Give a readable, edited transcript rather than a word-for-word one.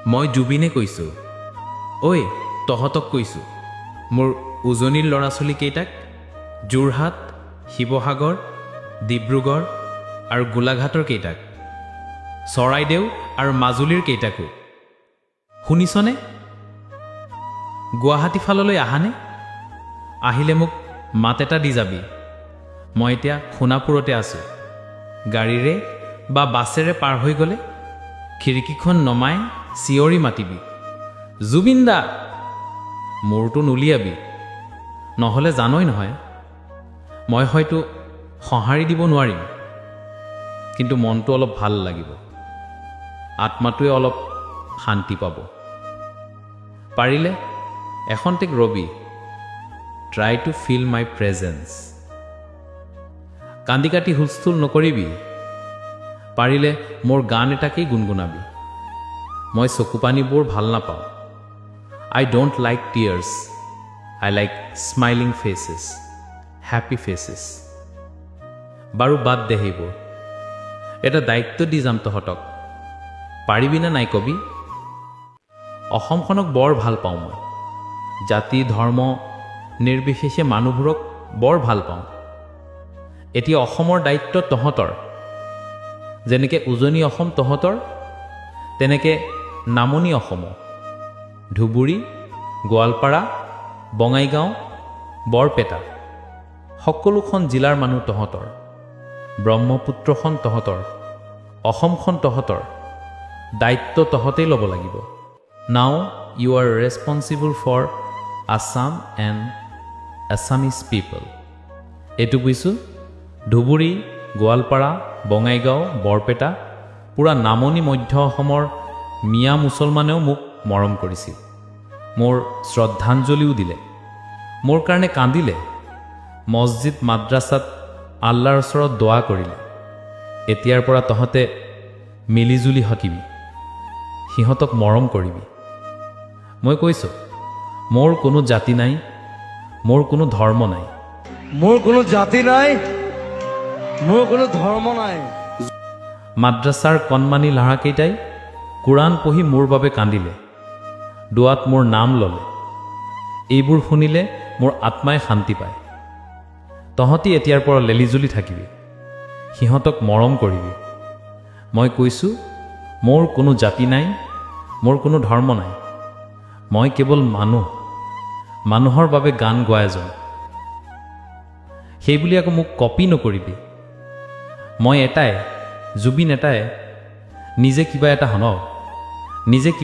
মই জুবিনে কৈছোঁ। ঐ তহঁতক কৈছোঁ, মোৰ উজনিৰ ল'ৰা ছোৱালীকেইটাক যোৰহাট, শিৱসাগৰ, ডিব্ৰুগড় আৰু গোলাঘাটৰ কেইটাক, চৰাইদেউ আৰু মাজুলীৰ কেইটাকো। শুনিছনে? গুৱাহাটী ফাললৈ আহানে? আহিলে মোক মাত এটা দি যাবি। মই এতিয়া সোণাপুৰতে আছোঁ। গাড়ীৰে বা বাছেৰে পাৰ হৈ গ'লে খিৰিকীখন নমাই চিঞৰি মাতিবি, জুবিন দা। মোৰটো নুলিয়াবি, নহ'লে জানই নহয় মই হয়তো সঁহাৰি দিব নোৱাৰিম, কিন্তু মনটো অলপ ভাল লাগিব, আত্মাটোৱে অলপ শান্তি পাব। পাৰিলে এখন্তেক Robi, try to feel my presence. কান্দি কাটি হুলস্থুল নকৰিবি। পাৰিলে মোৰ গান এটাকেই গুণগুণাবি। মই চকুপানীবোৰ ভাল নাপাওঁ। I don't like tears, I like smiling faces, happy faces. বাৰু বাদ দে সেইবোৰ, এটা দায়িত্ব দি যাম তহঁতক, পাৰিবিনে নাই কবি? অসমখনক বৰ ভাল পাওঁ মই। জাতি ধৰ্ম নিৰ্বিশেষে মানুহবোৰক বৰ ভাল পাওঁ। এতিয়া অসমৰ দায়িত্ব তহঁতৰ। যেনেকৈ উজনি অসম তহঁতৰ, তেনেকৈ নামনি অসমো, ধুবুৰী, গোৱালপাৰা, বঙাইগাঁও, বৰপেটা সকলোখন জিলাৰ মানুহ তহঁতৰ। ব্ৰহ্মপুত্ৰখন তহঁতৰ, অসমখন তহঁতৰ। দায়িত্ব তহঁতেই ল'ব লাগিব। Now you are responsible for Assam and Assamese people. এইটো বুজিছোঁ, ধুবুৰী, গোৱালপাৰা, বঙাইগাঁও, বৰপেটা, পূৰা নামনি মধ্য অসমৰ মিয়া মুছলমানেও মোক মৰম কৰিছিল, মোৰ শ্ৰদ্ধাঞ্জলিও দিলে, মোৰ কাৰণে কান্দিলে, মছজিদ মাদ্ৰাছাত আল্লাৰ ওচৰত দোৱা কৰিলে। এতিয়াৰ পৰা তহঁতে মিলিজুলি থাকিবি, সিহঁতক মৰম কৰিবি। মই কৈছোঁ, মোৰ কোনো জাতি নাই, মোৰ কোনো ধৰ্ম নাই। মোৰ কোনো জাতি নাই, মোৰ কোনো ধৰ্ম নাই। মাদ্ৰাছাৰ কণমানি ল'ৰাকেইটাই কোৰাণ পঢ়ি মোৰ বাবে কান্দিলে, দোৱাত মোৰ নাম ল'লে। এইবোৰ শুনিলে মোৰ আত্মাই শান্তি পায়। তহঁতি এতিয়াৰ পৰা লেলিজুলি থাকিবি, সিহঁতক মৰম কৰিবি। মই কৈছোঁ, মোৰ কোনো জাতি নাই, মোৰ কোনো ধৰ্ম নাই। মই কেৱল মানুহ, মানুহৰ বাবে গান গোৱা এজন। সেইবুলি আকৌ মোক কপি নকৰিবি। মই এটাই, জুবিন এটাই, নিজে কিবা এটা শুনাওক, নিজে